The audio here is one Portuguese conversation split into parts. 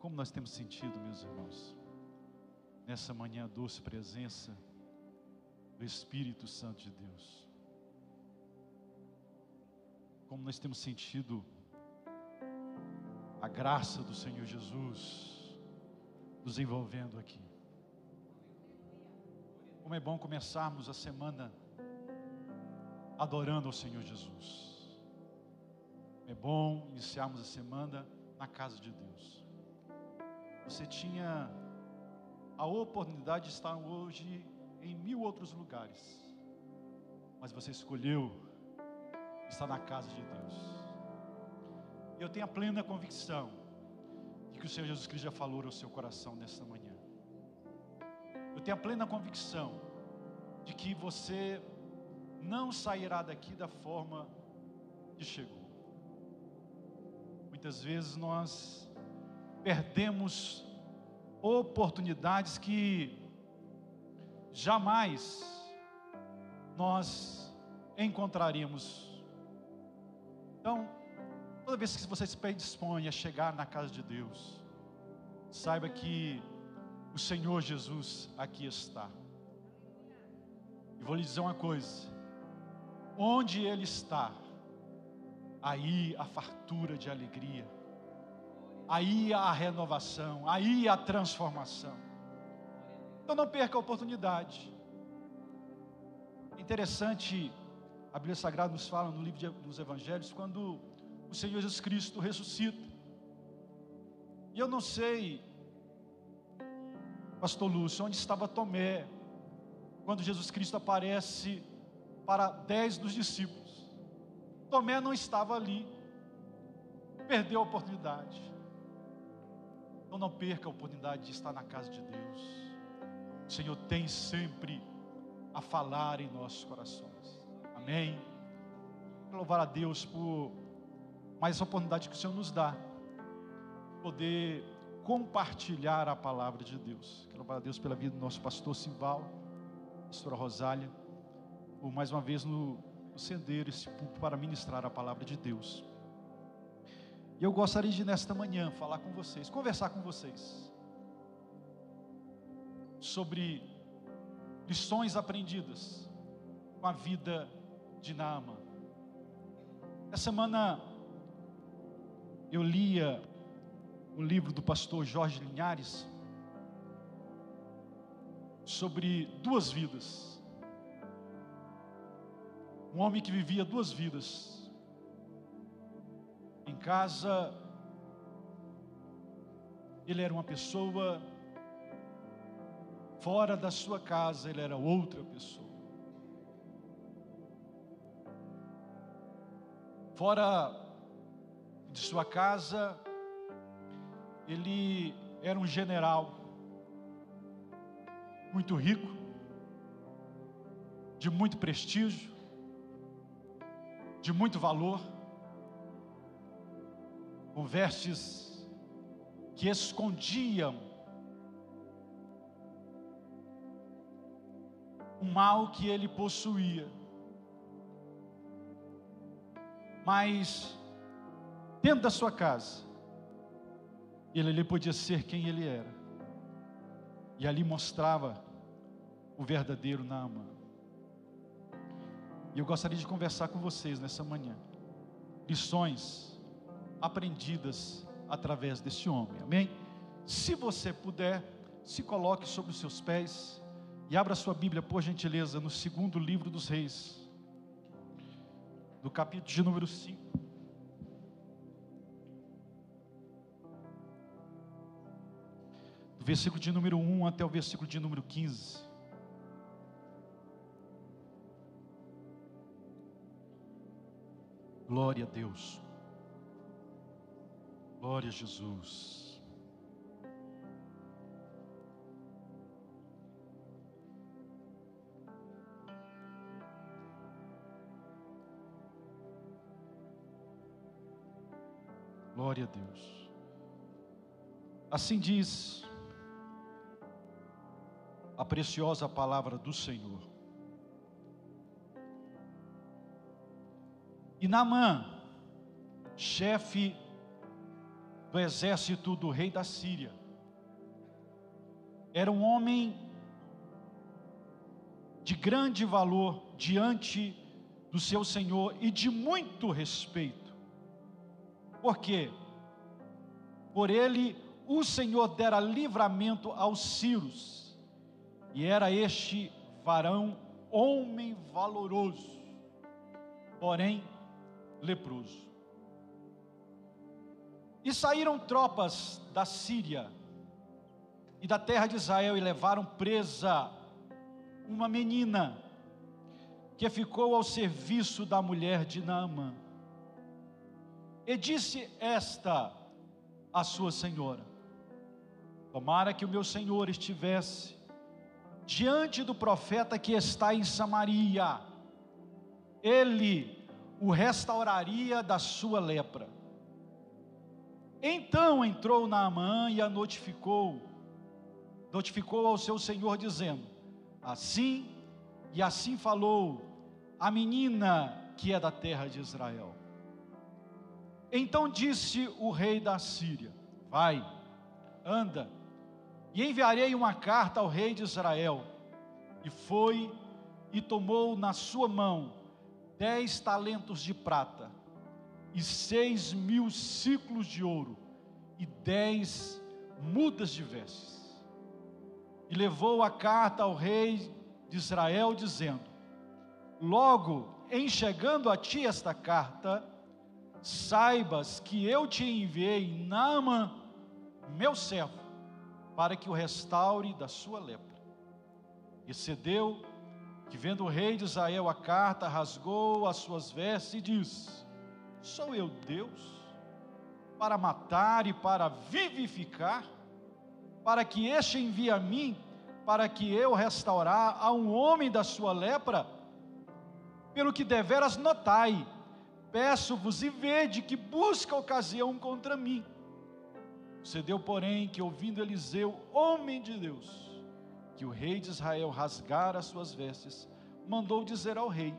Como nós temos sentido, meus irmãos, nessa manhã, a doce presença do Espírito Santo de Deus. Como nós temos sentido a graça do Senhor Jesus nos envolvendo aqui. Como é bom começarmos a semana adorando ao Senhor Jesus. É bom iniciarmos a semana na casa de Deus. Você tinha a oportunidade de estar hoje em 1000 outros lugares, mas você escolheu estar na casa de Deus. Eu tenho a plena convicção de que o Senhor Jesus Cristo já falou ao seu coração nesta manhã. Eu tenho a plena convicção de que você não sairá daqui da forma que chegou. Muitas vezes nós perdemos oportunidades que jamais nós encontraríamos. Então, toda vez que você se predispõe a chegar na casa de Deus, saiba que o Senhor Jesus aqui está. E vou lhe dizer uma coisa: onde Ele está, aí a fartura de alegria, aí a renovação, aí a transformação. Então não perca a oportunidade. Interessante, a Bíblia Sagrada nos fala no livro dos Evangelhos, quando o Senhor Jesus Cristo ressuscita. E eu não sei, pastor Lúcio, onde estava Tomé quando Jesus Cristo aparece para 10 dos discípulos. Tomé não estava ali, perdeu a oportunidade. Então não perca a oportunidade de estar na casa de Deus. O Senhor tem sempre a falar em nossos corações. Amém? Quero louvar a Deus por mais essa oportunidade que o Senhor nos dá, poder compartilhar a palavra de Deus. Quero louvar a Deus pela vida do nosso pastor Simval, pastora Rosália, por mais uma vez nos ceder esse púlpito para ministrar a palavra de Deus. E eu gostaria de nesta manhã falar com vocês, conversar com vocês sobre lições aprendidas com a vida de Naamã. Essa semana eu lia o livro do pastor Jorge Linhares sobre 2 vidas. Um homem que vivia 2 vidas. Em casa, ele era uma pessoa, fora da sua casa, ele era outra pessoa. Fora de sua casa, ele era um general, muito rico, de muito prestígio, de muito valor, com vestes que escondiam o mal que ele possuía. Mas dentro da sua casa, ele podia ser quem ele era, e ali mostrava o verdadeiro Naamã. E eu gostaria de conversar com vocês nessa manhã, lições aprendidas através desse homem, amém? Se você puder, se coloque sobre os seus pés e abra sua Bíblia, por gentileza, no 2º livro dos Reis, do capítulo de número 5. Do versículo de número 1 até o versículo de número 15. Glória a Deus. Glória a Jesus. Glória a Deus. Assim diz a preciosa palavra do Senhor. E Naamã, chefe do exército do rei da Síria. Era um homem de grande valor diante do seu Senhor e de muito respeito. Por quê? Por ele o Senhor dera livramento aos sírios, e era este varão homem valoroso, porém leproso. E saíram tropas da Síria e da terra de Israel e levaram presa uma menina que ficou ao serviço da mulher de Naamã. E disse esta à sua senhora: tomara que o meu senhor estivesse diante do profeta que está em Samaria, ele o restauraria da sua lepra. Então entrou Naamã e a notificou ao seu senhor, dizendo: assim e assim falou a menina que é da terra de Israel. Então disse o rei da Síria: vai, anda, e enviarei uma carta ao rei de Israel. E foi e tomou na sua mão 10 talentos de prata, e 6.000 siclos de ouro, e 10 mudas de vestes. E levou a carta ao rei de Israel, dizendo: logo em chegando a ti esta carta, saibas que eu te enviei Naamã, meu servo, para que o restaure da sua lepra. E sucedeu que, vendo o rei de Israel a carta, rasgou as suas vestes e disse: sou eu Deus para matar e para vivificar, para que este envie a mim, para que eu restaurar a um homem da sua lepra? Pelo que deveras notai, peço-vos e vede que busca ocasião contra mim. Sucedeu, porém, que ouvindo Eliseu, homem de Deus, que o rei de Israel rasgara as suas vestes, mandou dizer ao rei: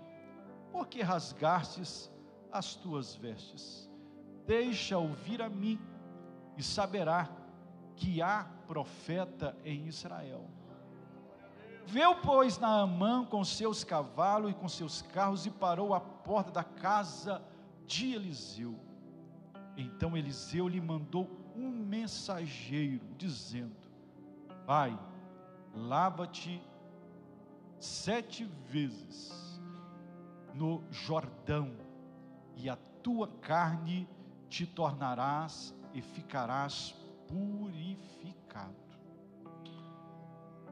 por que rasgastes as tuas vestes? Deixa-o vir a mim, e saberá que há profeta em Israel. Veio, pois, Naamã com seus cavalos e com seus carros, e parou à porta da casa de Eliseu. Então Eliseu lhe mandou um mensageiro, dizendo: vai, lava-te 7 vezes no Jordão, e a tua carne te tornarás e ficarás purificado.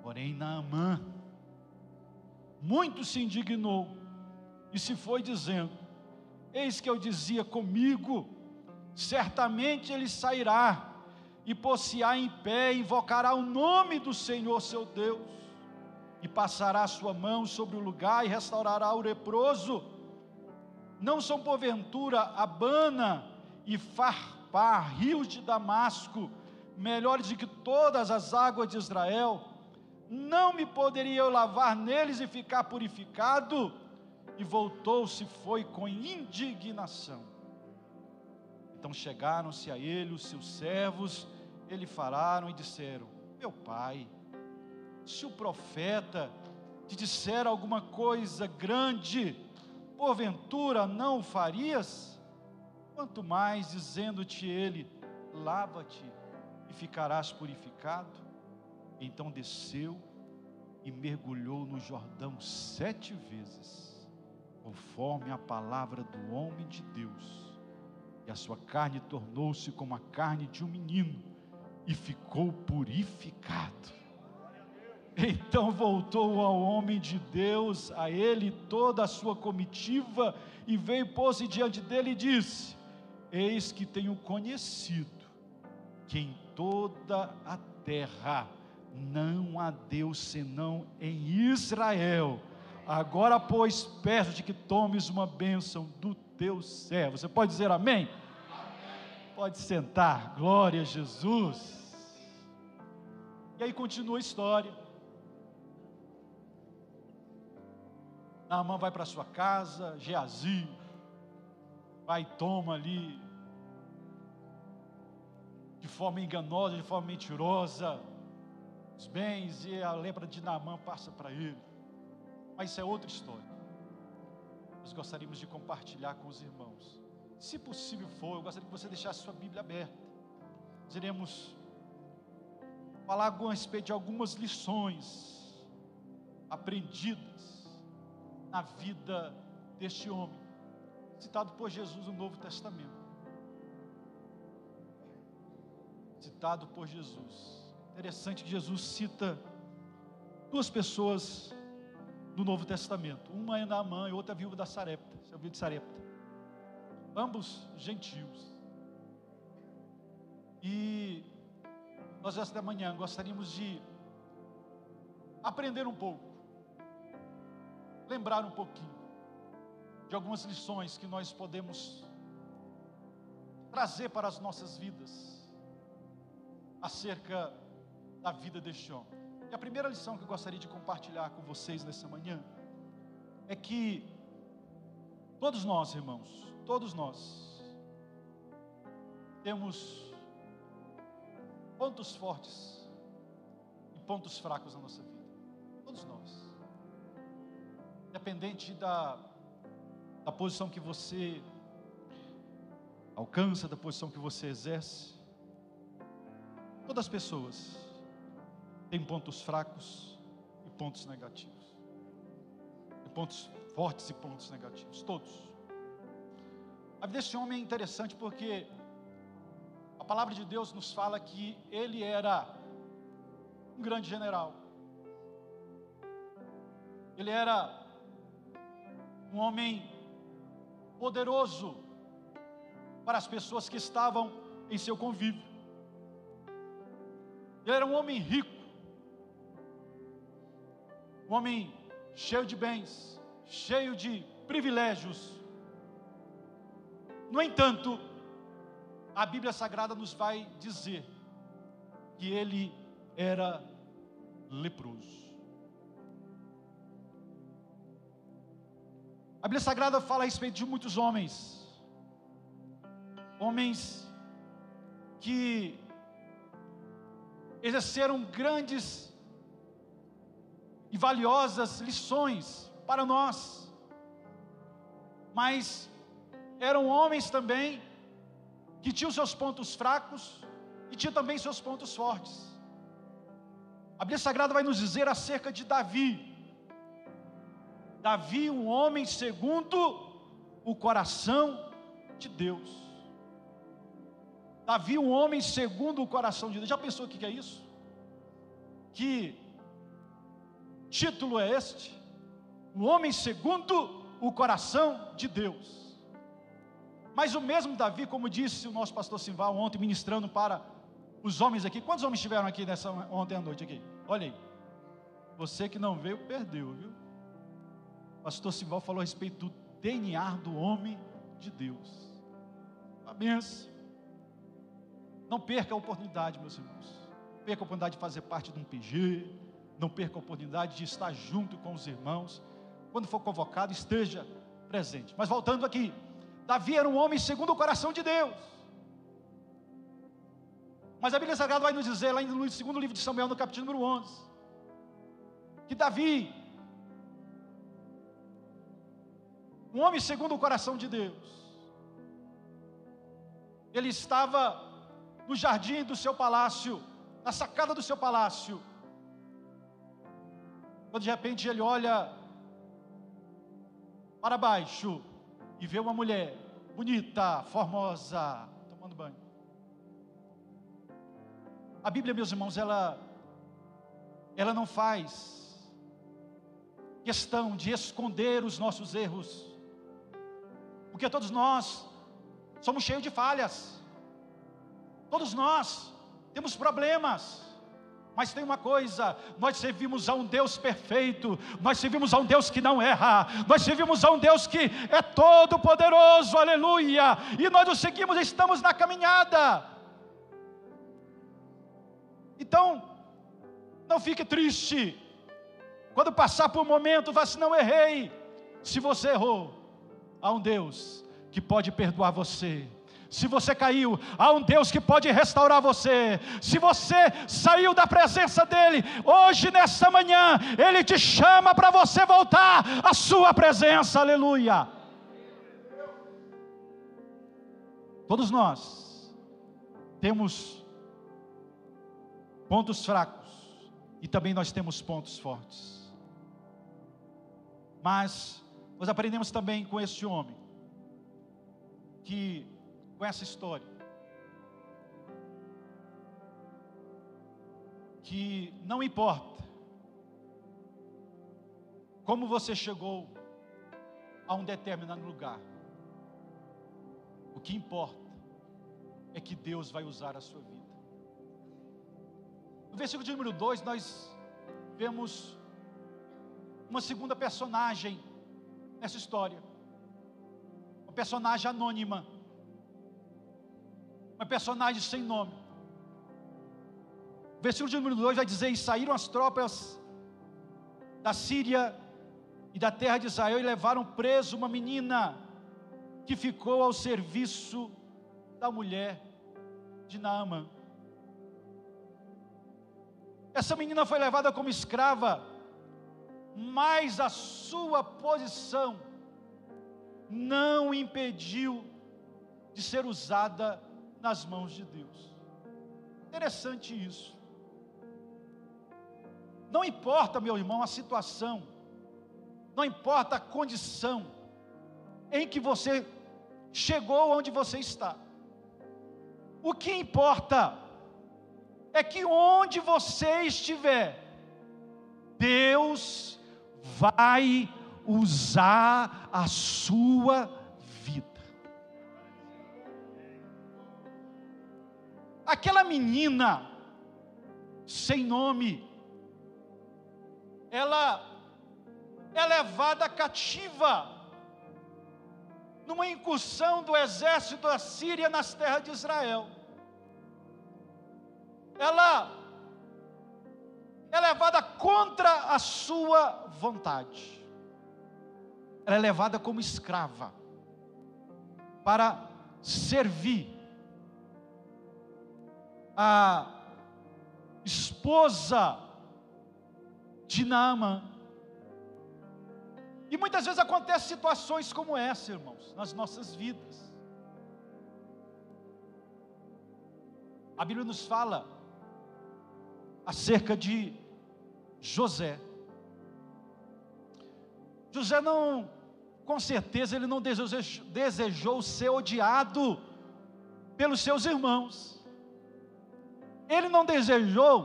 Porém Naamã muito se indignou e se foi dizendo: eis que eu dizia comigo, certamente ele sairá e pôr-se-á em pé, invocará o nome do Senhor seu Deus, e passará a sua mão sobre o lugar e restaurará o leproso. Não são porventura Abana e Farpá, rios de Damasco, melhores do que todas as águas de Israel? Não me poderia eu lavar neles e ficar purificado? E voltou-se, foi com indignação. Então chegaram-se a ele os seus servos, ele falaram e disseram: meu pai, se o profeta te disser alguma coisa grande, porventura não o farias? Quanto mais dizendo-te ele: lava-te e ficarás purificado. Então desceu e mergulhou no Jordão 7 vezes, conforme a palavra do homem de Deus, e a sua carne tornou-se como a carne de um menino, e ficou purificado. Então voltou ao homem de Deus, a ele toda a sua comitiva, e veio pôr-se diante dele e disse: eis que tenho conhecido que em toda a terra não há Deus senão em Israel. Agora, pois, peço-te que tomes uma bênção do teu servo. Você pode dizer amém? Amém. Pode sentar, glória a Jesus. E aí continua a história. Naamã vai para sua casa, Geazi vai e toma ali de forma enganosa, de forma mentirosa, os bens, e a lepra de Naamã passa para ele. Mas isso é outra história. Nós gostaríamos de compartilhar com os irmãos. Se possível for, eu gostaria que você deixasse sua Bíblia aberta. Nós iremos falar a respeito de algumas lições aprendidas na vida deste homem, citado por Jesus no Novo Testamento. Citado por Jesus. Interessante que Jesus cita duas pessoas no Novo Testamento. Uma é Naamã e outra é a viúva da Sarepta. Você ouviu de Sarepta? Ambos gentios. E nós esta manhã gostaríamos de aprender um pouco, lembrar um pouquinho de algumas lições que nós podemos trazer para as nossas vidas acerca da vida deste homem. E a primeira lição que eu gostaria de compartilhar com vocês nessa manhã é que todos nós, irmãos, todos nós temos pontos fortes e pontos fracos na nossa vida. Todos nós. Independente da posição que você alcança, da posição que você exerce, todas as pessoas têm pontos fracos e pontos negativos. Tem pontos fortes e pontos negativos, todos. A vida desse homem é interessante porque a palavra de Deus nos fala que ele era um grande general. Ele era um homem poderoso para as pessoas que estavam em seu convívio. Ele era um homem rico, um homem cheio de bens, cheio de privilégios. No entanto, a Bíblia Sagrada nos vai dizer que ele era leproso. A Bíblia Sagrada fala a respeito de muitos homens que exerceram grandes e valiosas lições para nós, mas eram homens também que tinham seus pontos fracos e tinham também seus pontos fortes. A Bíblia Sagrada vai nos dizer acerca de Davi. Davi, um homem segundo o coração de Deus. Davi, um homem segundo o coração de Deus. Já pensou o que é isso? Que título é este? Um homem segundo o coração de Deus. Mas o mesmo Davi, como disse o nosso pastor Simval ontem, ministrando para os homens aqui. Quantos homens estiveram aqui ontem à noite aqui? Olha aí. Você que não veio, perdeu, viu? O pastor Simval falou a respeito do DNA do homem de Deus. Uma benção. Não perca a oportunidade, meus irmãos. Não perca a oportunidade de fazer parte de um PG. Não perca a oportunidade de estar junto com os irmãos. Quando for convocado, esteja presente. Mas voltando aqui, Davi era um homem segundo o coração de Deus. Mas a Bíblia Sagrada vai nos dizer, lá no segundo livro de Samuel, no capítulo número 11, que Davi, um homem segundo o coração de Deus, ele estava no jardim do seu palácio, na sacada do seu palácio, quando de repente ele olha para baixo e vê uma mulher bonita, formosa, tomando banho. A Bíblia, meus irmãos, ela não faz questão de esconder os nossos erros, porque todos nós somos cheios de falhas, todos nós temos problemas, mas tem uma coisa: nós servimos a um Deus perfeito, nós servimos a um Deus que não erra, nós servimos a um Deus que é todo poderoso, aleluia, e nós o seguimos, estamos na caminhada. Então, não fique triste, quando passar por um momento, vá assim: não errei. Se você errou, há um Deus que pode perdoar você. Se você caiu, há um Deus que pode restaurar você. Se você saiu da presença dEle, hoje, nesta manhã, Ele te chama para você voltar à sua presença, aleluia. Todos nós temos pontos fracos, e também nós temos pontos fortes. Mas nós aprendemos também com este homem, com essa história, que não importa como você chegou a um determinado lugar, o que importa é que Deus vai usar a sua vida. No versículo de número 2, nós vemos uma segunda personagem nessa história, uma personagem anônima, uma personagem sem nome. O versículo de número 2 vai dizer: e saíram as tropas da Síria e da terra de Israel e levaram preso uma menina que ficou ao serviço da mulher de Naamã. Essa menina foi levada como escrava, mas a sua posição não impediu de ser usada nas mãos de Deus. Interessante isso. Não importa, meu irmão, a situação, não importa a condição em que você chegou onde você está. O que importa é que onde você estiver, Deus vai usar a sua vida. Aquela menina sem nome, ela é levada cativa numa incursão do exército da Síria nas terras de Israel. Ela é levada contra a sua vontade. Ela é levada como escrava para servir a esposa de Naamã. E muitas vezes acontecem situações como essa, irmãos, nas nossas vidas. A Bíblia nos fala acerca de José. José não, com certeza, ele não desejou ser odiado pelos seus irmãos. Ele não desejou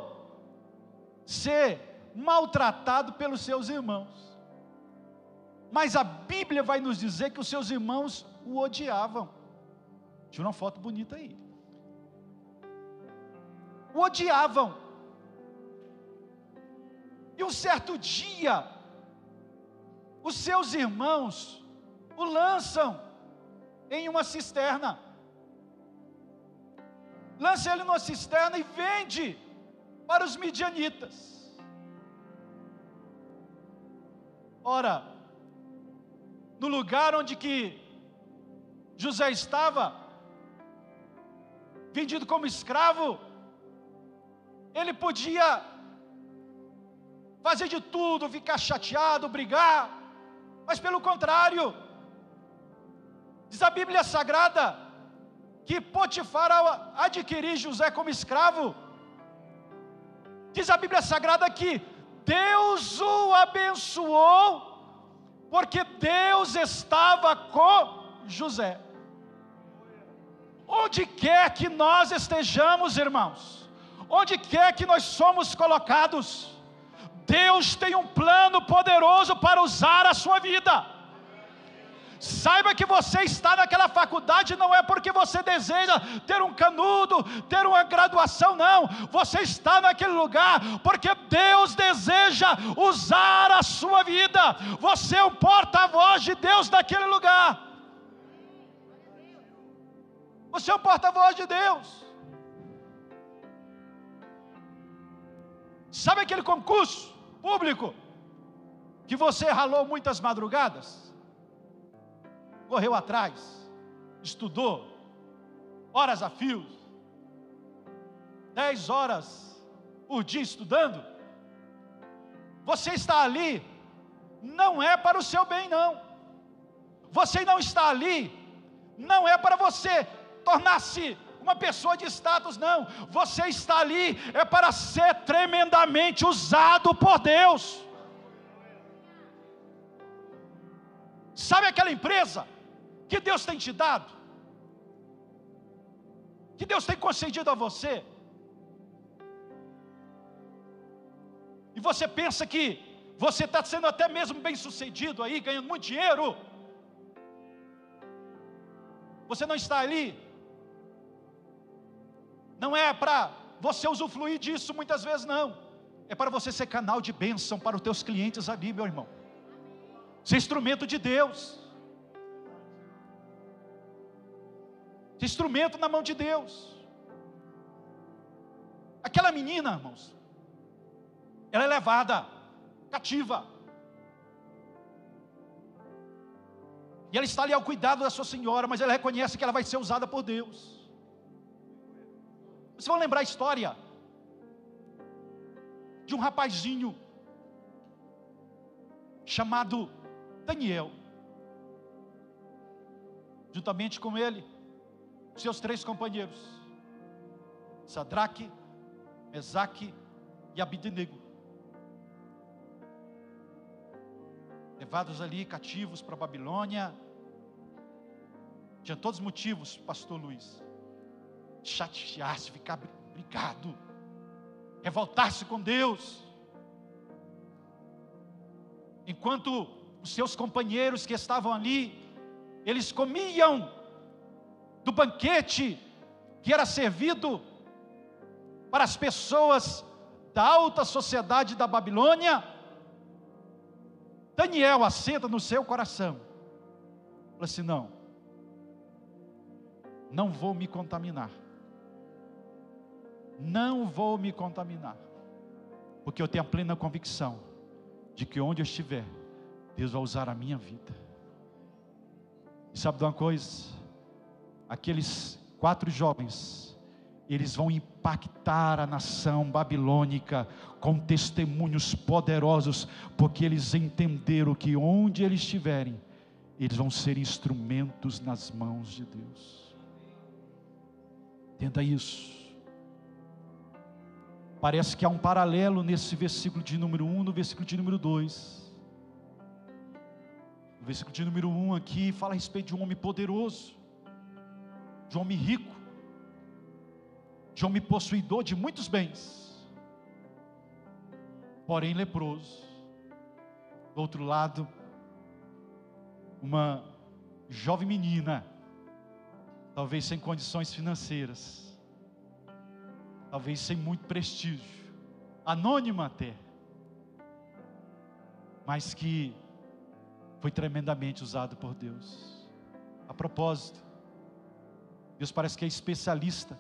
ser maltratado pelos seus irmãos. Mas a Bíblia vai nos dizer que os seus irmãos o odiavam. Tira uma foto bonita aí. O odiavam. E um certo dia, os seus irmãos o lançam em uma cisterna. Lança ele numa cisterna e vende para os midianitas. Ora, no lugar onde que José estava, vendido como escravo, ele podia fazer de tudo, ficar chateado, brigar, mas pelo contrário, diz a Bíblia Sagrada, que Potifar, ao adquirir José como escravo, diz a Bíblia Sagrada que Deus o abençoou, porque Deus estava com José. Onde quer que nós estejamos, irmãos, onde quer que nós somos colocados, Deus tem um plano poderoso para usar a sua vida. Saiba que você está naquela faculdade não é porque você deseja ter um canudo, ter uma graduação, não. Você está naquele lugar porque Deus deseja usar a sua vida. Você é o porta-voz de Deus naquele lugar. Você é o porta-voz de Deus. Sabe aquele concurso público que você ralou muitas madrugadas? Correu atrás, estudou, horas a fio, 10 horas por dia estudando, você está ali, não é para o seu bem não. Você não está ali, não é para você tornar-se uma pessoa de status, não. Você está ali, é para ser tremendamente usado por Deus. Sabe aquela empresa que Deus tem te dado? Que Deus tem concedido a você? E você pensa que você está sendo até mesmo bem sucedido aí, ganhando muito dinheiro. Você não está ali, não é para você usufruir disso muitas vezes, não. É para você ser canal de bênção para os teus clientes ali, meu irmão. Ser instrumento de Deus. Ser instrumento na mão de Deus. Aquela menina, irmãos, ela é levada cativa. E ela está ali ao cuidado da sua senhora, mas ela reconhece que ela vai ser usada por Deus. Vocês vão lembrar a história de um rapazinho chamado Daniel. Juntamente com ele, seus 3 companheiros, Sadraque, Mesaque e Abednego, levados ali cativos para a Babilônia. Tinha todos os motivos, pastor Luiz, chatear-se, ficar brigado, revoltar-se com Deus, enquanto os seus companheiros que estavam ali, eles comiam do banquete que era servido para as pessoas da alta sociedade da Babilônia. Daniel assenta no seu coração, fala assim: não vou me contaminar, não vou me contaminar, porque eu tenho a plena convicção de que onde eu estiver, Deus vai usar a minha vida. E sabe de uma coisa? Aqueles 4 jovens, eles vão impactar a nação babilônica com testemunhos poderosos, porque eles entenderam que onde eles estiverem, eles vão ser instrumentos nas mãos de Deus. Entenda isso. Parece que há um paralelo nesse versículo de número 1, no versículo de número 2. O versículo de número 1 aqui fala a respeito de um homem poderoso, de um homem rico, de um homem possuidor de muitos bens, porém leproso. Do outro lado, uma jovem menina, talvez sem condições financeiras, talvez sem muito prestígio, anônima até, mas que foi tremendamente usado por Deus. A propósito, Deus parece que é especialista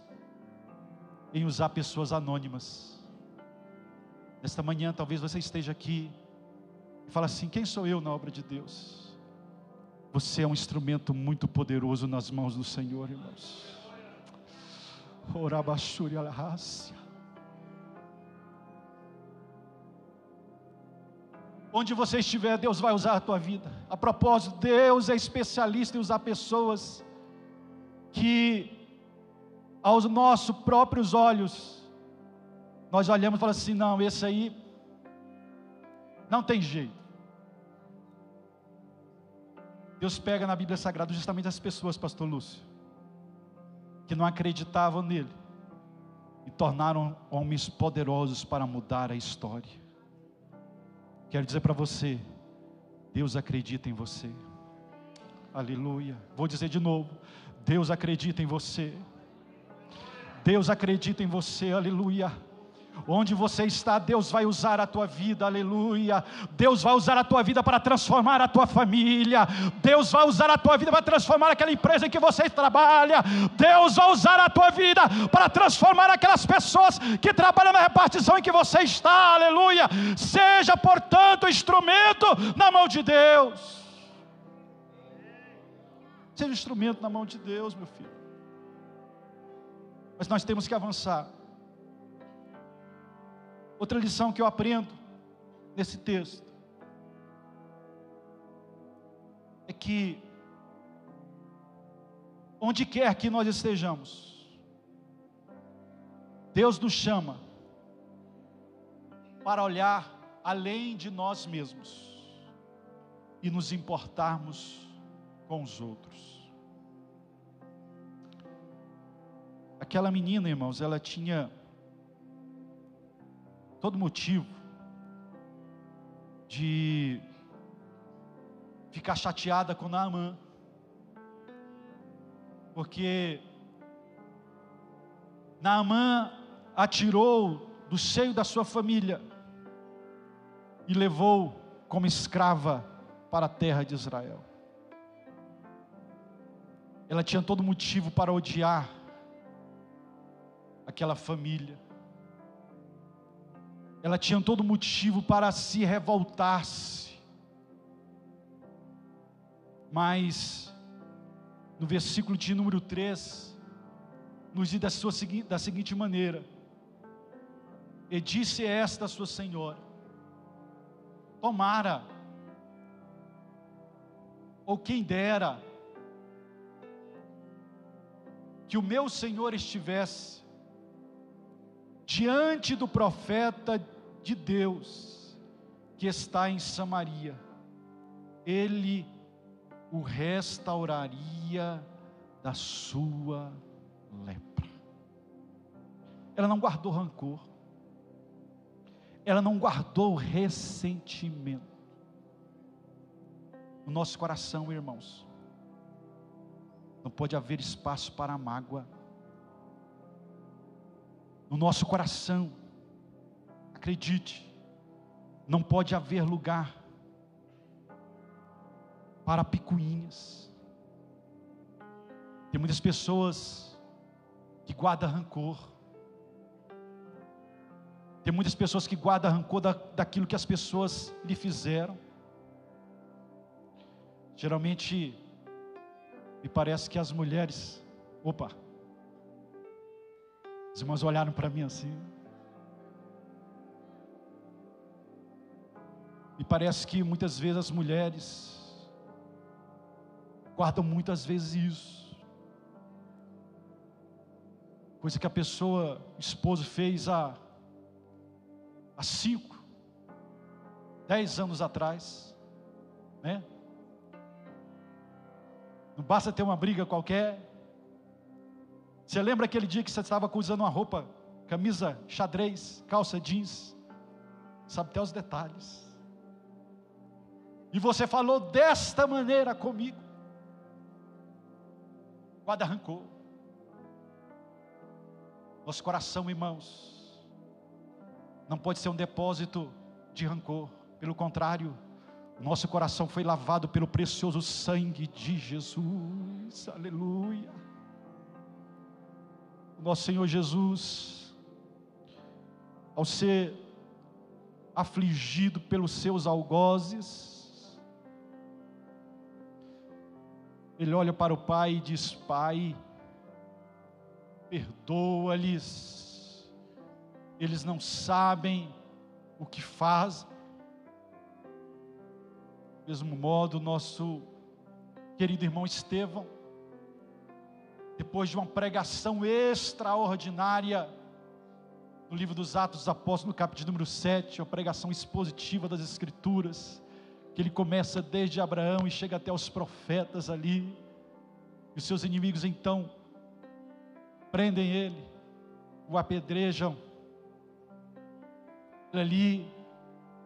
em usar pessoas anônimas. Nesta manhã talvez você esteja aqui e fala assim: quem sou eu na obra de Deus? Você é um instrumento muito poderoso nas mãos do Senhor, irmãos. Orabashuri alahassia. Onde você estiver, Deus vai usar a tua vida. A propósito, Deus é especialista em usar pessoas que aos nossos próprios olhos nós olhamos e falamos assim: não, esse aí não tem jeito. Deus pega na Bíblia Sagrada justamente as pessoas, pastor Lúcio, que não acreditavam nele e tornaram homens poderosos para mudar a história. Quero dizer para você, Deus acredita em você. Aleluia. Vou dizer de novo: Deus acredita em você. Deus acredita em você, aleluia. Onde você está, Deus vai usar a tua vida, aleluia. Deus vai usar a tua vida para transformar a tua família. Deus vai usar a tua vida para transformar aquela empresa em que você trabalha. Deus vai usar a tua vida para transformar aquelas pessoas que trabalham na repartição em que você está, aleluia. Seja, portanto, instrumento na mão de Deus. Seja instrumento na mão de Deus, meu filho. Mas nós temos que avançar. Outra lição que eu aprendo nesse texto é que onde quer que nós estejamos, Deus nos chama para olhar além de nós mesmos e nos importarmos com os outros. Aquela menina, irmãos, ela tinha todo motivo de ficar chateada com Naamã, porque Naamã a tirou do seio da sua família e levou como escrava para a terra de Israel. Ela tinha todo motivo para odiar aquela família. Ela tinha todo motivo para se revoltar-se. Mas no versículo de número 3, nos diz da seguinte maneira: e disse esta sua senhora: tomara, ou quem dera, que o meu senhor estivesse diante do profeta de Deus que está em Samaria, ele o restauraria da sua lepra. Ela não guardou rancor, ela não guardou ressentimento. No nosso coração, irmãos, não pode haver espaço para a mágoa. No nosso coração, acredite, não pode haver lugar para picuinhas. Tem muitas pessoas que guardam rancor. Tem muitas pessoas que guardam rancor daquilo que as pessoas lhe fizeram. Geralmente, me parece que as mulheres, as irmãs olharam para mim assim. Me parece que muitas vezes as mulheres guardam muitas vezes isso. Coisa que a pessoa, o esposo fez há 5, 10 anos atrás, né? Não basta ter uma briga qualquer. Você lembra aquele dia que você estava usando uma roupa, camisa xadrez, calça jeans, sabe até os detalhes, e você falou desta maneira comigo? Guarda rancor. Nosso coração, irmãos, não pode ser um depósito de rancor. Pelo contrário, nosso coração foi lavado pelo precioso sangue de Jesus. Aleluia. O nosso Senhor Jesus, ao ser afligido pelos seus algozes, Ele olha para o Pai e diz: Pai, perdoa-lhes, eles não sabem o que fazem. Do mesmo modo, nosso querido irmão Estevão, depois de uma pregação extraordinária, no livro dos Atos dos Apóstolos, no capítulo número 7, uma pregação expositiva das Escrituras, que ele começa desde Abraão e chega até os profetas ali, e os seus inimigos então prendem ele, o apedrejam, ele ali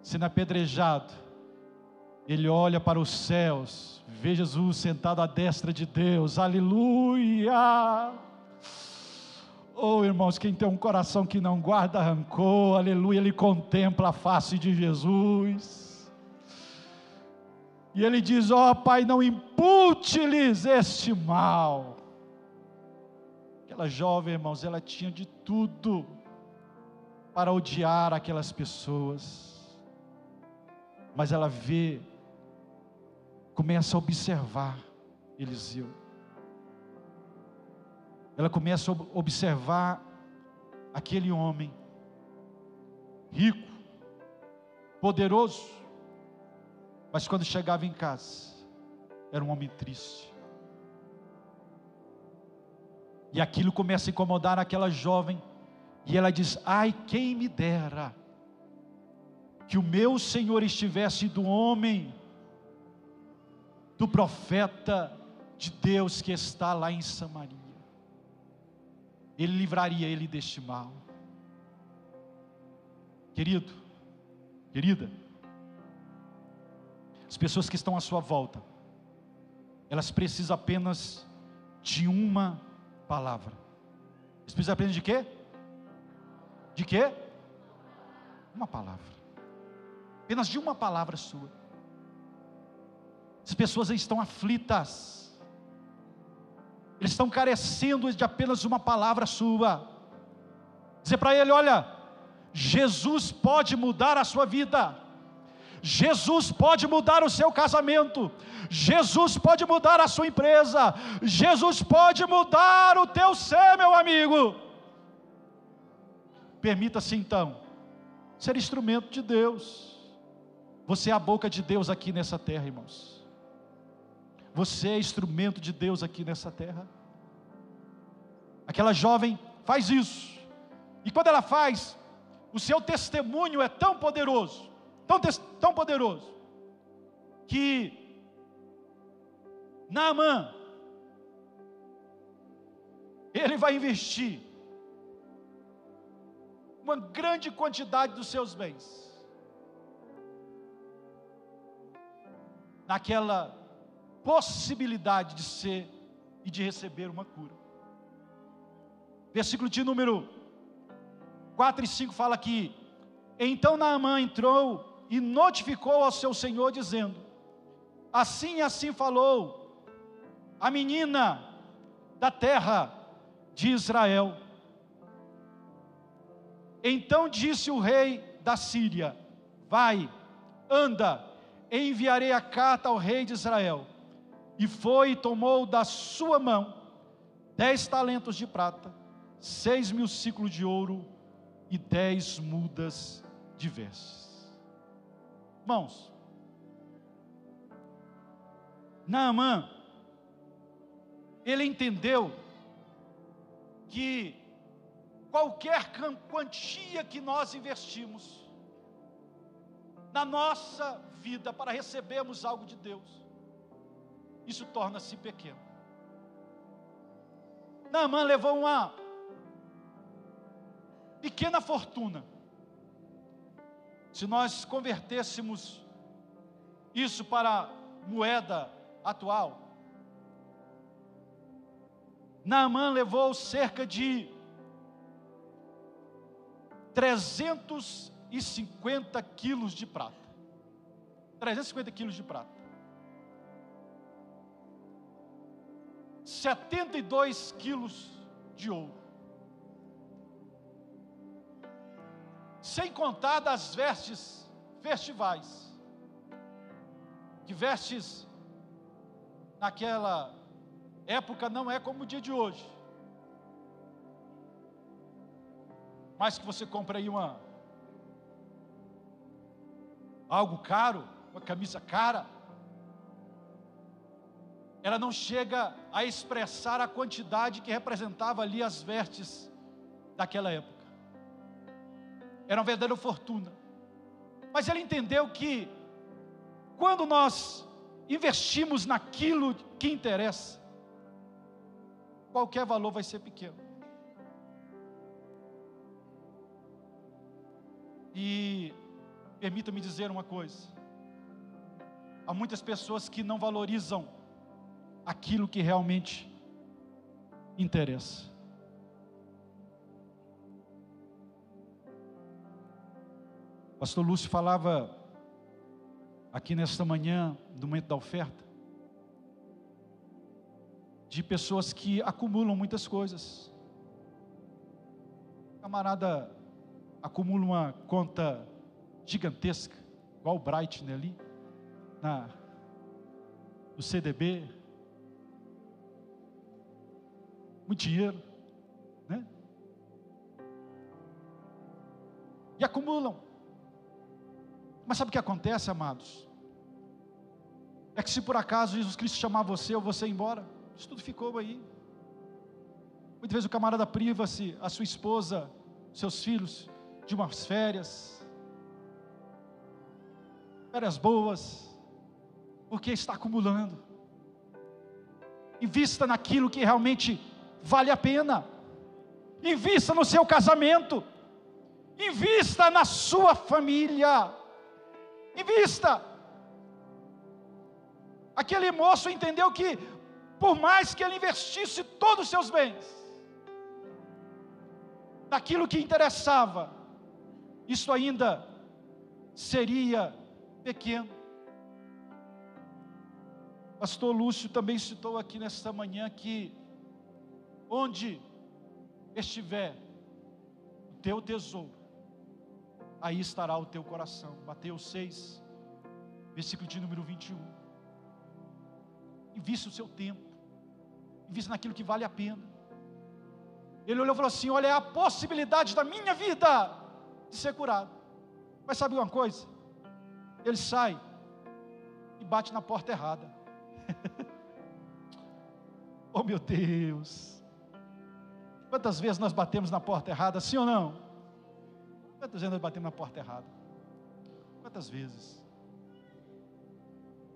sendo apedrejado, ele olha para os céus, vê Jesus sentado à destra de Deus. Aleluia! Oh, irmãos, quem tem um coração que não guarda rancor, aleluia, ele contempla a face de Jesus, e ele diz: ó Pai, não impute-lhes este mal. Aquela jovem, irmãos, ela tinha de tudo para odiar aquelas pessoas, mas ela começa a observar Eliseu. ela começa a observar aquele homem rico, poderoso, mas quando chegava em casa, era um homem triste. E aquilo começa a incomodar aquela jovem, e ela diz: ai, quem me dera que o meu Senhor estivesse do homem, do profeta de Deus que está lá em Samaria. Ele livraria ele deste mal. Querido, querida, as pessoas que estão à sua volta, elas precisam apenas de uma palavra. Eles precisam apenas de quê? De quê? Uma palavra. Apenas de uma palavra sua. As pessoas estão aflitas. Eles estão carecendo de apenas uma palavra sua. Dizer para ele: olha, Jesus pode mudar a sua vida. Jesus pode mudar o seu casamento. Jesus pode mudar a sua empresa. Jesus pode mudar o teu ser, meu amigo. Permita-se então ser instrumento de Deus. Você é a boca de Deus aqui nessa terra, irmãos. Você é instrumento de Deus aqui nessa terra. Aquela jovem faz isso. E quando ela faz, o seu testemunho é tão poderoso, tão poderoso, que Naamã, ele vai investir uma grande quantidade dos seus bens naquela possibilidade de ser e de receber uma cura. Versículo de número 4 e 5 fala que: então Naamã entrou e notificou ao seu senhor, dizendo: assim e assim falou a menina da terra de Israel. Então disse o rei da Síria: vai, anda, enviarei a carta ao rei de Israel. E foi e tomou da sua mão 10 talentos de prata, 6.000 ciclos de ouro e 10 mudas de vestes. Irmãos, Naamã, ele entendeu que qualquer quantia que nós investimos na nossa vida para recebermos algo de Deus, isso torna-se pequeno. Naamã levou uma pequena fortuna. Se nós convertêssemos isso para moeda atual, Naamã levou cerca de 350 quilos de prata. 350 quilos de prata. 72 quilos de ouro. Sem contar das vestes festivais. Que vestes naquela época não é como o dia de hoje. Mas que você compra aí algo caro, uma camisa cara, ela não chega a expressar a quantidade que representava ali as vestes daquela época. Era uma verdadeira fortuna. Mas ele entendeu que quando nós investimos naquilo que interessa, qualquer valor vai ser pequeno. E permita-me dizer uma coisa: há muitas pessoas que não valorizam aquilo que realmente interessa. Pastor Lúcio falava aqui nesta manhã, no momento da oferta, de pessoas que acumulam muitas coisas. O camarada acumula uma conta gigantesca, igual o Bright ali, no CDB, muito dinheiro. e acumulam. Mas sabe o que acontece, amados? É que se por acaso Jesus Cristo chamar você ou você ir embora, isso tudo ficou aí. Muitas vezes o camarada priva-se, a sua esposa, seus filhos, de umas férias boas, porque está acumulando. Invista naquilo que realmente vale a pena. Invista no seu casamento. Invista na sua família. Invista. Aquele moço entendeu que, por mais que ele investisse todos os seus bens naquilo que interessava, isso ainda seria pequeno. Pastor Lúcio também citou aqui nesta manhã que onde estiver o teu tesouro, aí estará o teu coração. Mateus 6, versículo de número 21. Invista o seu tempo, invista naquilo que vale a pena. Ele olhou e falou assim: olha, é a possibilidade da minha vida de ser curado. Mas sabe uma coisa? Ele sai e bate na porta errada. Oh meu Deus, quantas vezes nós batemos na porta errada, sim ou não? Quantas vezes nós batemos na porta errada? Quantas vezes?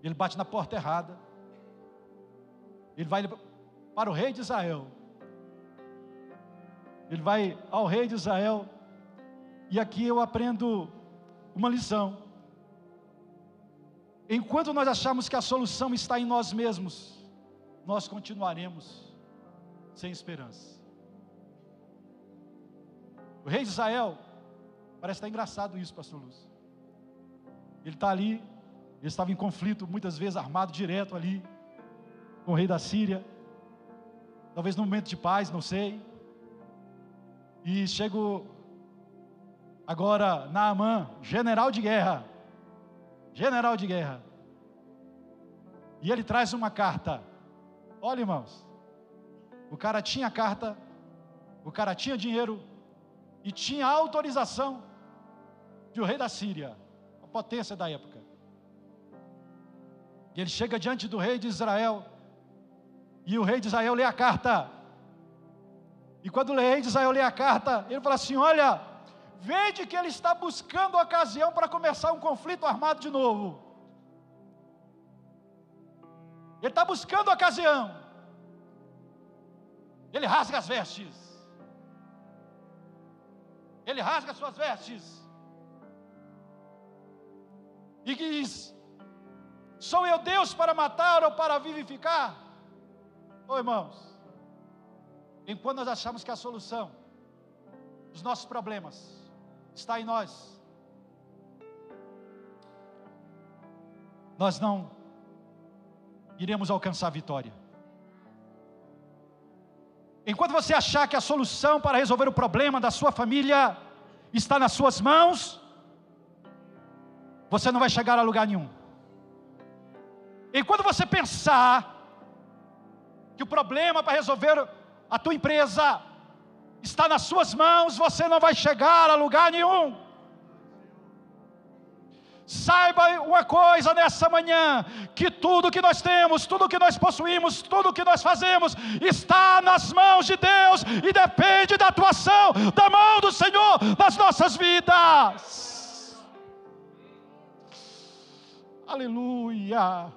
Ele bate na porta errada. Ele vai para o rei de Israel. Ele vai ao rei de Israel. E aqui eu aprendo uma lição. Enquanto nós achamos que a solução está em nós mesmos, nós continuaremos sem esperança. O rei de Israel, parece estar engraçado isso, pastor Lúcio. Ele está ali, ele estava em conflito, muitas vezes armado direto ali, com o rei da Síria, talvez num momento de paz, não sei. E chega agora Naamã, general de guerra, e ele traz uma carta. Olha, irmãos, o cara tinha carta, o cara tinha dinheiro, e tinha autorização do rei da Síria, a potência da época. E ele chega diante do rei de Israel, e o rei de Israel lê a carta. E quando o rei de Israel lê a carta, ele fala assim: olha, vede que ele está buscando a ocasião para começar um conflito armado de novo. Ele está buscando a ocasião. Ele rasga as vestes. Ele rasga as suas vestes. E diz: sou eu Deus para matar ou para vivificar? Ô irmãos, enquanto nós achamos que a solução dos nossos problemas está em nós, nós não iremos alcançar a vitória. Enquanto você achar que a solução para resolver o problema da sua família está nas suas mãos, você não vai chegar a lugar nenhum. Enquanto você pensar que o problema para resolver a tua empresa está nas suas mãos, você não vai chegar a lugar nenhum. Saiba uma coisa nessa manhã, que tudo que nós temos, tudo que nós possuímos, tudo que nós fazemos, está nas mãos de Deus, e depende da atuação da mão do Senhor nas nossas vidas. Aleluia.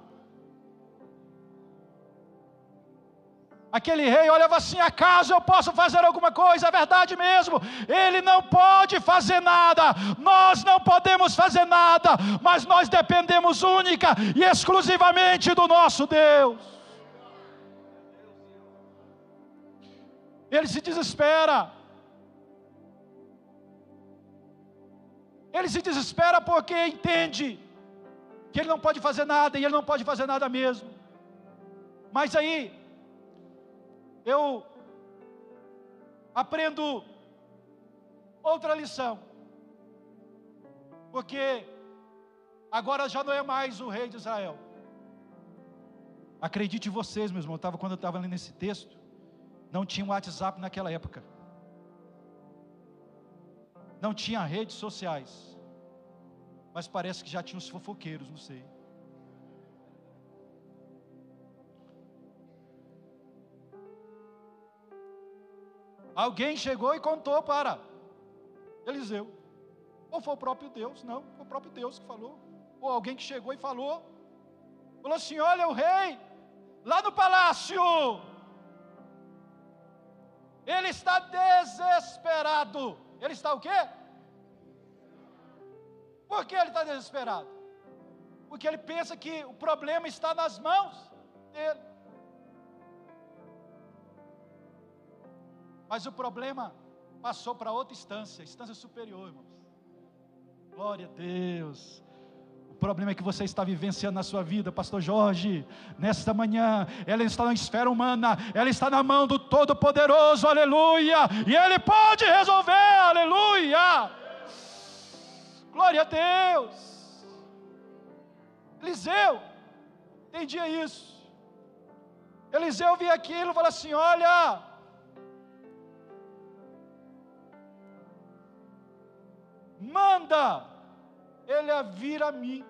Aquele rei olhava assim: acaso eu posso fazer alguma coisa? É verdade mesmo, ele não pode fazer nada, nós não podemos fazer nada, mas nós dependemos única e exclusivamente do nosso Deus. Ele se desespera. Ele se desespera porque entende que ele não pode fazer nada, e ele não pode fazer nada mesmo. Mas aí eu aprendo outra lição, porque agora já não é mais o rei de Israel. Acredite vocês, meus irmãos, quando eu estava lendo esse texto, não tinha um WhatsApp naquela época. não tinha redes sociais, mas parece que já tinha os fofoqueiros, não sei. Alguém chegou e contou para Eliseu. Ou foi o próprio Deus? Não, foi o próprio Deus que falou. Ou alguém que chegou e falou assim: olha, o rei lá no palácio, ele está desesperado. Ele está o quê? Por que ele está desesperado? Porque ele pensa que o problema está nas mãos dele. Mas o problema passou para outra instância superior, irmãos. Glória a Deus. O problema é que você está vivenciando na sua vida, pastor Jorge, nesta manhã. Ela está na esfera humana, ela está na mão do Todo-Poderoso, aleluia. E Ele pode resolver, aleluia. Glória a Deus. Eliseu entendia isso. Eliseu via aquilo e falou assim: olha, manda ele a vir a mim.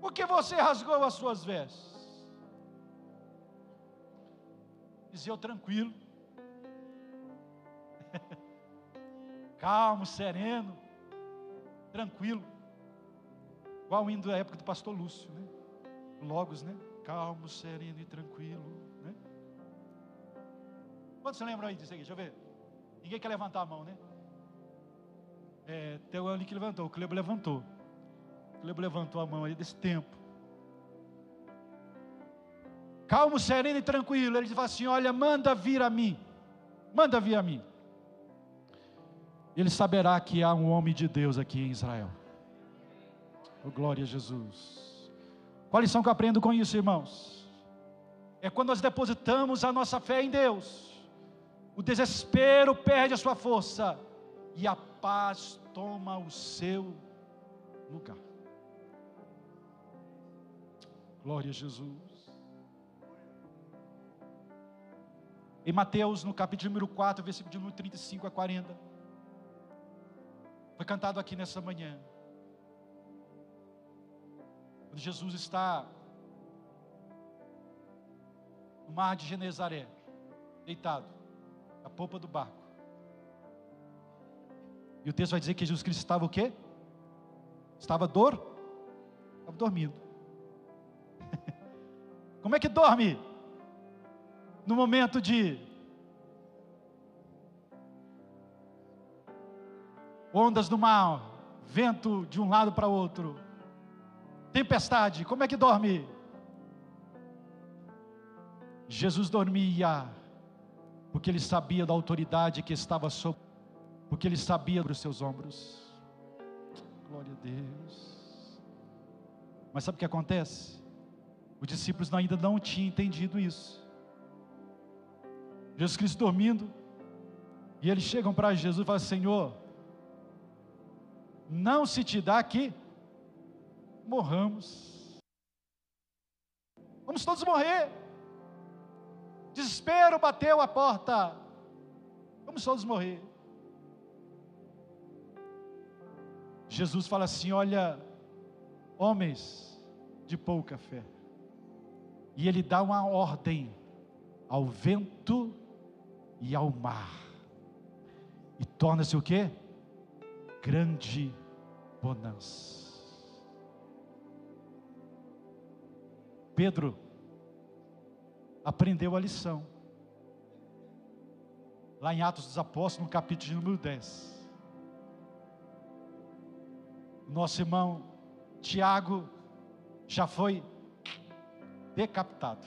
Por que você rasgou as suas vestes? Eliseu tranquilo, calmo, sereno, tranquilo, igual o hino da época do pastor Lúcio, né? Logos, né? Calmo, sereno e tranquilo, né? Quantos se lembram aí disso aqui? Deixa eu ver. Ninguém quer levantar a mão, né? Tem um ali que levantou, o Clebo levantou. O Clebo levantou a mão aí desse tempo. Calmo, sereno e tranquilo. Ele fala assim: olha, manda vir a mim. Manda vir a mim. Ele saberá que há um homem de Deus aqui em Israel. Oh, glória a Jesus. Qual a lição que eu aprendo com isso, irmãos? É quando nós depositamos a nossa fé em Deus, o desespero perde a sua força e a paz toma o seu lugar. Glória a Jesus. Em Mateus, no capítulo número 4, versículo de número 35 a 40, foi cantado aqui nessa manhã. Quando Jesus está no mar de Genezaré, deitado na popa do barco. E o texto vai dizer que Jesus Cristo estava o quê? Estava dormindo. Como é que dorme? No momento de ondas do mar, vento de um lado para outro, tempestade, como é que dorme? Jesus dormia, porque Ele sabia da autoridade que estava sobre, porque Ele sabia dos seus ombros. Glória a Deus. Mas sabe o que acontece? Os discípulos ainda não tinham entendido isso. Jesus Cristo dormindo, e eles chegam para Jesus e falam: Senhor, não se te dá que morramos. Vamos todos morrer. Desespero bateu a porta. Vamos todos morrer. Jesus fala assim: olha, homens de pouca fé. E Ele dá uma ordem ao vento e ao mar, e torna-se o quê? Grande bonança. Pedro aprendeu a lição, lá em Atos dos Apóstolos, no capítulo número 10. Nosso irmão Tiago já foi decapitado.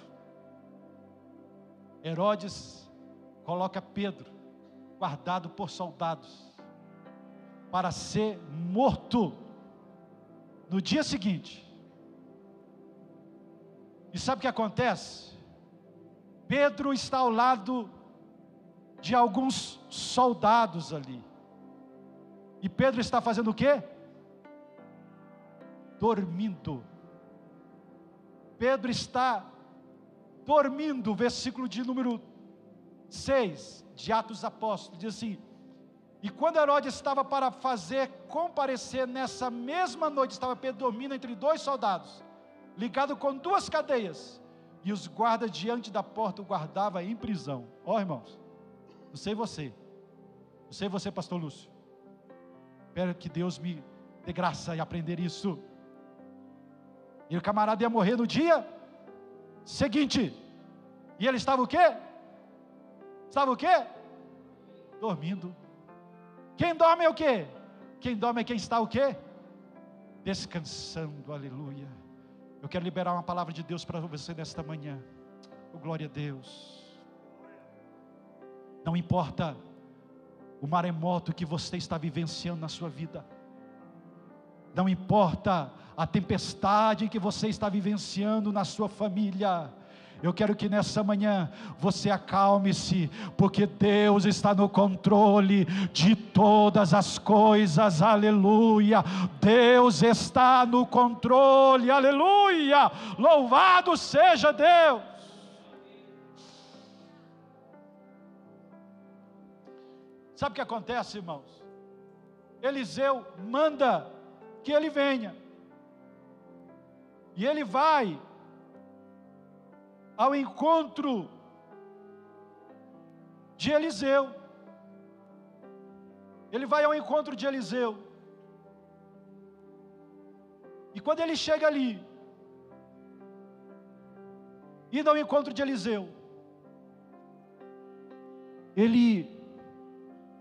Herodes coloca Pedro, guardado por soldados, para ser morto no dia seguinte. E sabe o que acontece? Pedro está ao lado de alguns soldados ali. E Pedro está fazendo o quê? Dormindo. Pedro está dormindo, versículo de número 6 de Atos dos Apóstolos, diz assim: e quando Herodes estava para fazer comparecer, nessa mesma noite estava Pedro dormindo entre 2 soldados, ligado com 2 cadeias, e os guardas diante da porta o guardavam em prisão. Ó, irmãos, não sei você, pastor Lúcio, espero que Deus me dê graça e aprender isso. E o camarada ia morrer no dia seguinte, e ele estava o quê? Estava o quê? Dormindo. Quem dorme é o quê? Quem dorme é quem está o quê? Descansando, aleluia. Eu quero liberar uma palavra de Deus para você nesta manhã. Oh, glória a Deus. Não importa o maremoto que você está vivenciando na sua vida, não importa a tempestade que você está vivenciando na sua família, eu quero que nessa manhã você acalme-se, porque Deus está no controle de todas as coisas, aleluia. Deus está no controle, aleluia. Louvado seja Deus. Sabe o que acontece, irmãos? Eliseu manda que ele venha, e ele vai ao encontro de Eliseu. Ele vai ao encontro de Eliseu, e quando ele chega ali, indo ao encontro de Eliseu, ele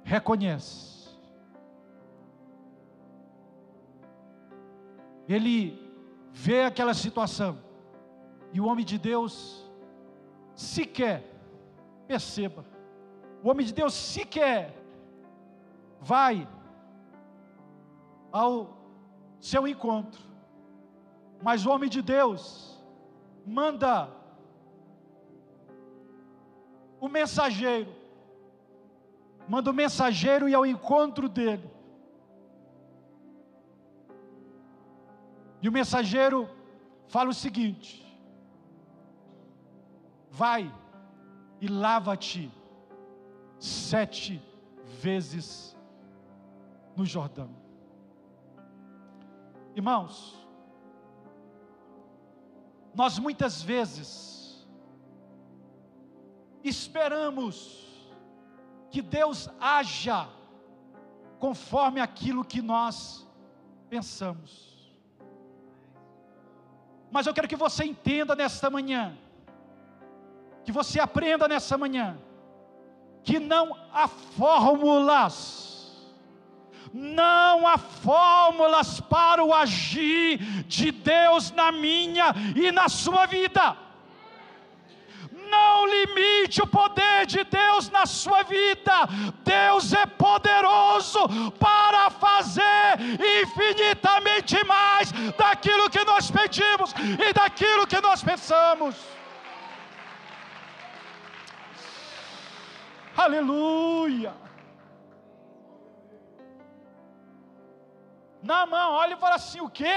reconhece, ele vê aquela situação, e o homem de Deus sequer perceba, o homem de Deus sequer vai ao seu encontro, mas o homem de Deus manda o mensageiro, ir ao encontro dele, e o mensageiro fala o seguinte: vai e lava-te 7 vezes no Jordão. Irmãos, nós muitas vezes esperamos que Deus haja conforme aquilo que nós pensamos, mas eu quero que você entenda nesta manhã, que você aprenda nessa manhã, que não há fórmulas para o agir de Deus na minha e na sua vida. Não limite o poder de Deus na sua vida. Deus é poderoso para fazer infinitamente mais daquilo que nós pedimos e daquilo que nós pensamos. Aleluia. Naamã olha e fala assim: o quê?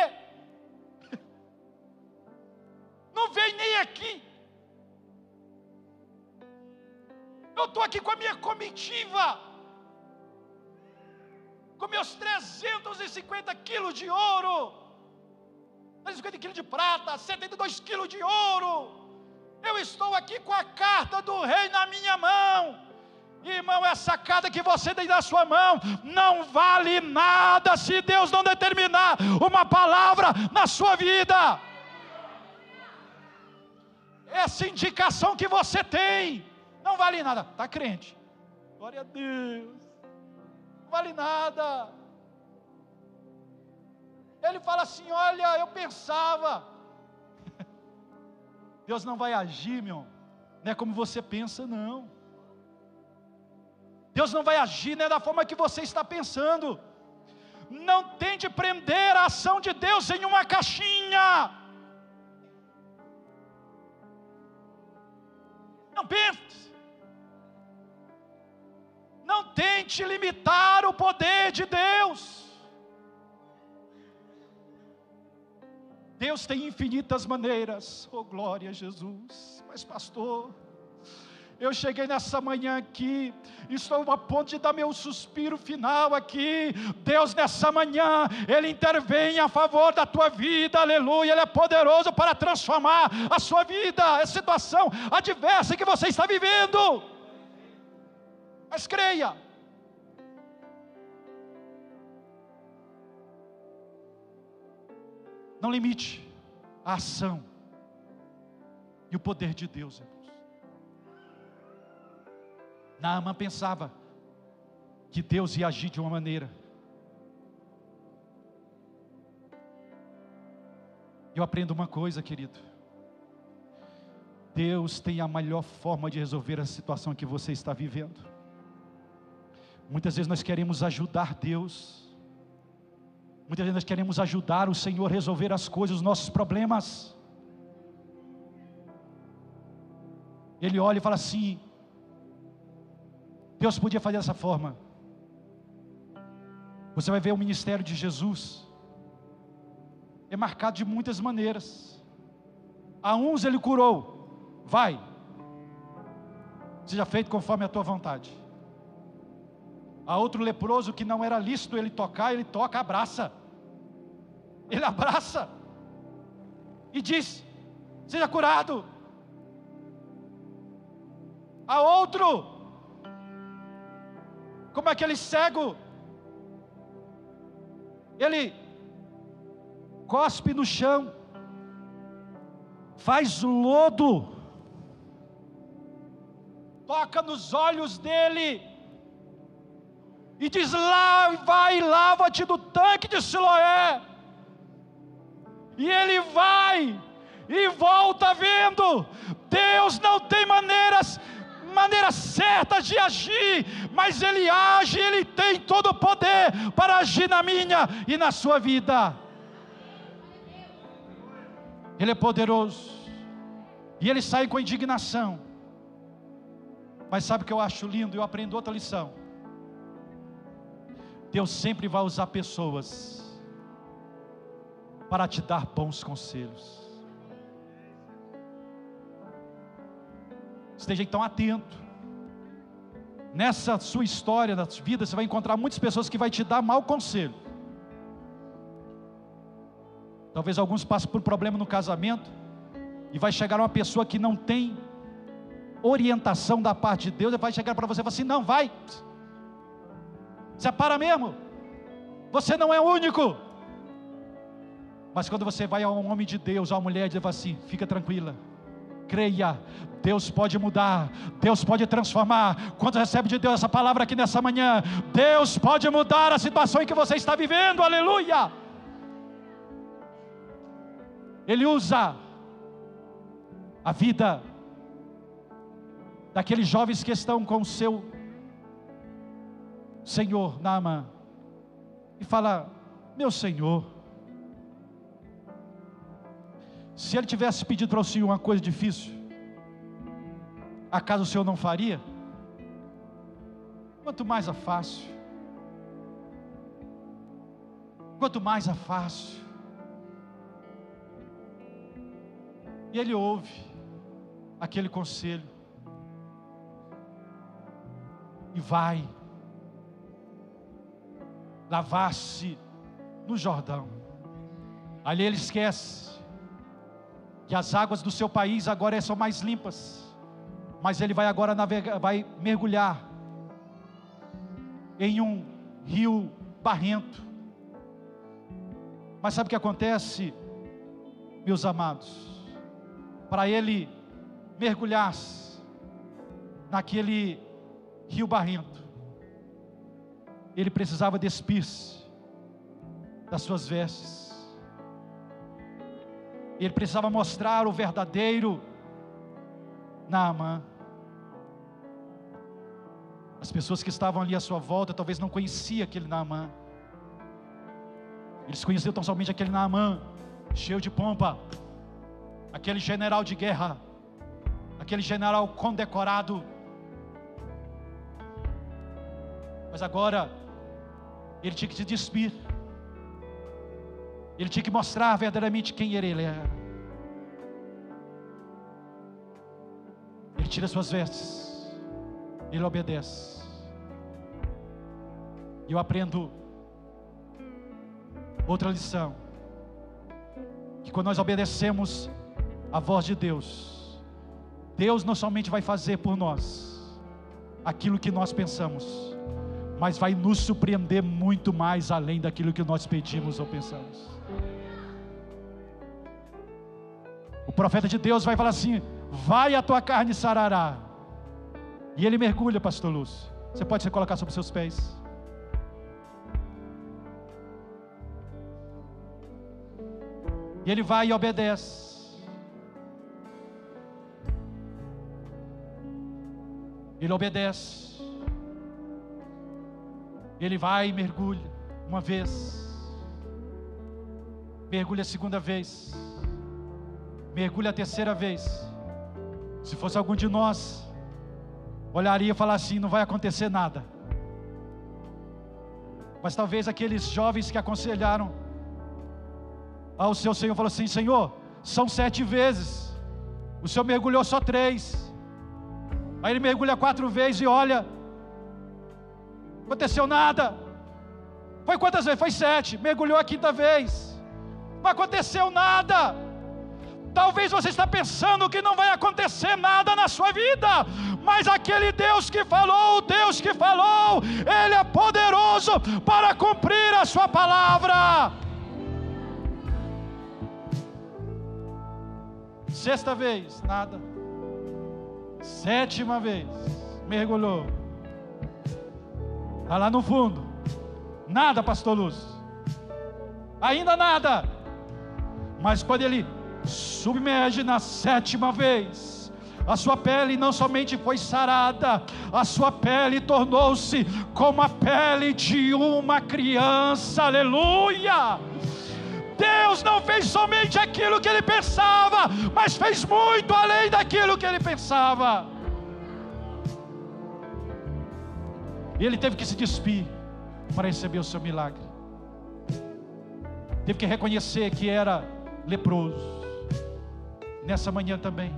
Não vem nem aqui. Eu estou aqui com a minha comitiva, com meus 350 quilos de ouro, 350 quilos de prata, 72 quilos de ouro. Eu estou aqui com a carta do rei na minha mão. Irmão, essa carta que você tem na sua mão não vale nada se Deus não determinar uma palavra na sua vida. Essa indicação que você tem não vale nada. Está crente? Glória a Deus. Não vale nada. Ele fala assim: olha, eu pensava. Deus não vai agir, meu. Não é como você pensa, não. Deus não vai agir, não é da forma que você está pensando. Não tente prender a ação de Deus em uma caixinha. Não pense. Não tente limitar o poder de Deus. Deus tem infinitas maneiras. Oh, glória a Jesus. Mas pastor, eu cheguei nessa manhã aqui, estou a ponto de dar meu suspiro final aqui. Deus nessa manhã, Ele intervém a favor da tua vida, aleluia. Ele é poderoso para transformar a sua vida, a situação adversa que você está vivendo. Mas creia. Não limite a ação e o poder de Deus, irmãos. Naamã pensava que Deus ia agir de uma maneira. Eu aprendo uma coisa, querido. Deus tem a melhor forma de resolver a situação que você está vivendo. Muitas vezes nós queremos ajudar Deus. Muitas vezes nós queremos ajudar o Senhor a resolver as coisas, os nossos problemas. Ele olha e fala assim: Deus podia fazer dessa forma. Você vai ver o ministério de Jesus é marcado de muitas maneiras. A uns ele curou, vai, seja feito conforme a tua vontade. A outro leproso que não era lícito ele tocar, ele toca, abraça. Ele abraça e diz: seja curado. A outro, como aquele cego, ele cospe no chão, faz lodo, toca nos olhos dele e diz: lá vai, lava-te do tanque de Siloé. E ele vai e volta vendo. Deus não tem maneiras certas de agir, mas Ele age, Ele tem todo o poder para agir na minha e na sua vida. Ele é poderoso, e Ele sai com indignação. Mas sabe o que eu acho lindo? Eu aprendo outra lição. Deus sempre vai usar pessoas para te dar bons conselhos. Esteja então atento. Nessa sua história, na sua vida, você vai encontrar muitas pessoas que vai te dar mau conselho. Talvez alguns passem por problema no casamento, e vai chegar uma pessoa que não tem orientação da parte de Deus, e vai chegar para você e falar assim: não, vai, separa mesmo, você não é o único. Mas quando você vai a um homem de Deus, a uma mulher de Deus, assim: fica tranquila, creia, Deus pode mudar, Deus pode transformar. Quando recebe de Deus essa palavra aqui nessa manhã, Deus pode mudar a situação em que você está vivendo, aleluia. Ele usa a vida daqueles jovens que estão com o seu senhor Naamã, e fala: meu senhor, se ele tivesse pedido para o senhor uma coisa difícil, acaso o senhor não faria? Quanto mais a fácil, quanto mais a fácil. E ele ouve aquele conselho e vai lavar-se no Jordão. Ali ele esquece que as águas do seu país agora são mais limpas, mas ele vai agora navegar, vai mergulhar em um rio barrento. Mas sabe o que acontece, meus amados? Para ele mergulhar naquele rio barrento, ele precisava despir-se das suas vestes. Ele precisava mostrar o verdadeiro Naamã. As pessoas que estavam ali à sua volta talvez não conheciam aquele Naamã. Eles conheciam tão somente aquele Naamã cheio de pompa, aquele general de guerra, aquele general condecorado. Mas agora ele tinha que se despir. Ele tinha que mostrar verdadeiramente quem ele era. Ele tira suas vestes, ele obedece. E eu aprendo outra lição, que quando nós obedecemos a voz de Deus, Deus não somente vai fazer por nós aquilo que nós pensamos, mas vai nos surpreender muito mais além daquilo que nós pedimos ou pensamos. O profeta de Deus vai falar assim: vai, a tua carne sarará. E ele mergulha, pastor Lúcio. Você pode se colocar sobre seus pés. E ele vai e obedece. Ele obedece. Ele vai e mergulha uma vez, mergulha a segunda vez, mergulha a terceira vez. Se fosse algum de nós, olharia e falaria assim: não vai acontecer nada. Mas talvez aqueles jovens que aconselharam ao seu Senhor, falou assim: Senhor, são 7 vezes, o Senhor mergulhou só 3. Aí ele mergulha 4 vezes e olha, não aconteceu nada. Foi quantas vezes? Foi 7. Mergulhou a 5ª vez, não aconteceu nada. Talvez você está pensando que não vai acontecer nada na sua vida, mas aquele Deus que falou, o Deus que falou, Ele é poderoso para cumprir a sua palavra. 6ª vez, nada. 7ª vez, mergulhou. Está lá no fundo. Nada, pastor Lúcio. Ainda nada. Mas quando ele submerge na 7ª vez, a sua pele não somente foi sarada, a sua pele tornou-se como a pele de uma criança. Aleluia! Deus não fez somente aquilo que ele pensava, mas fez muito além daquilo que ele pensava. E ele teve que se despir para receber o seu milagre. Teve que reconhecer que era leproso. Nessa manhã também,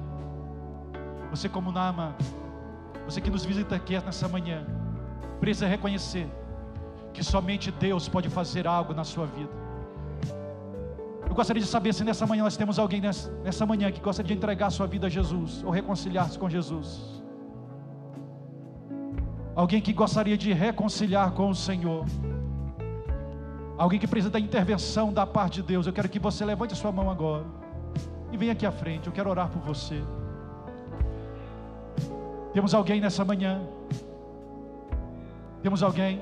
você como Naamã, você que nos visita aqui nessa manhã, precisa reconhecer que somente Deus pode fazer algo na sua vida. Eu gostaria de saber se nessa manhã nós temos alguém nessa manhã que gosta de entregar a sua vida a Jesus, ou reconciliar-se com Jesus. Alguém que gostaria de reconciliar com o Senhor. Alguém que precisa da intervenção da parte de Deus. Eu quero que você levante a sua mão agora e venha aqui à frente, eu quero orar por você. Temos alguém nessa manhã? Temos alguém?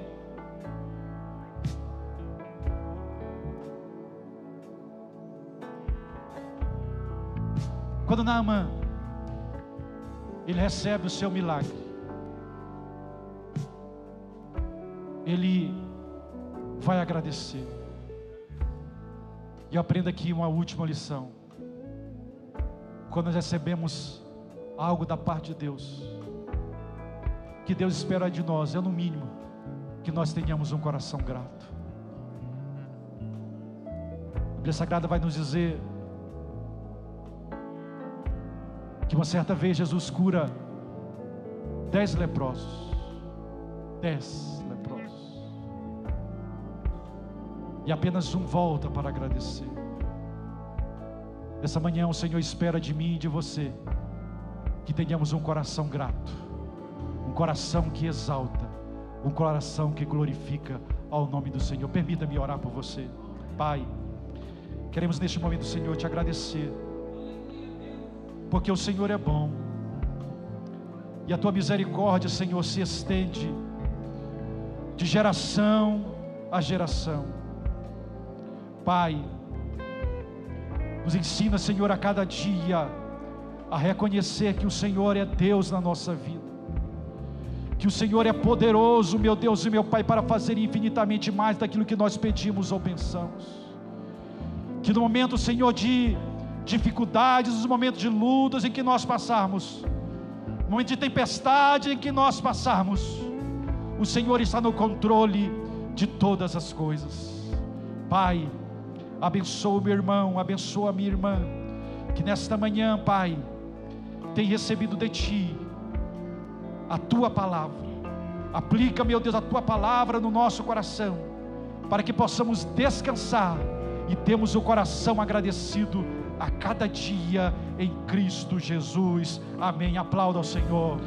Quando Naamã, ele recebe o seu milagre, ele vai agradecer. E aprenda aqui uma última lição. Quando nós recebemos algo da parte de Deus, que Deus espera de nós, é no mínimo que nós tenhamos um coração grato. A Bíblia Sagrada vai nos dizer que uma certa vez Jesus cura 10 leprosos. 10 leprosos. E apenas um volta para agradecer. Essa manhã o Senhor espera de mim e de você que tenhamos um coração grato, um coração que exalta, um coração que glorifica ao nome do Senhor. Permita-me orar por você. Pai, queremos neste momento, Senhor, te agradecer, porque o Senhor é bom, e a tua misericórdia, Senhor, se estende de geração a geração. Pai, nos ensina, Senhor, a cada dia a reconhecer que o Senhor é Deus na nossa vida, que o Senhor é poderoso, meu Deus e meu Pai, para fazer infinitamente mais daquilo que nós pedimos ou pensamos. Que no momento, Senhor, de dificuldades, nos momentos de lutas em que nós passarmos, no momento de tempestade em que nós passarmos, o Senhor está no controle de todas as coisas. Pai, abençoa o meu irmão, abençoa a minha irmã, que nesta manhã, Pai, tem recebido de Ti a tua palavra. Aplica, meu Deus, a tua palavra no nosso coração, para que possamos descansar e temos o coração agradecido a cada dia em Cristo Jesus. Amém. Aplauda ao Senhor.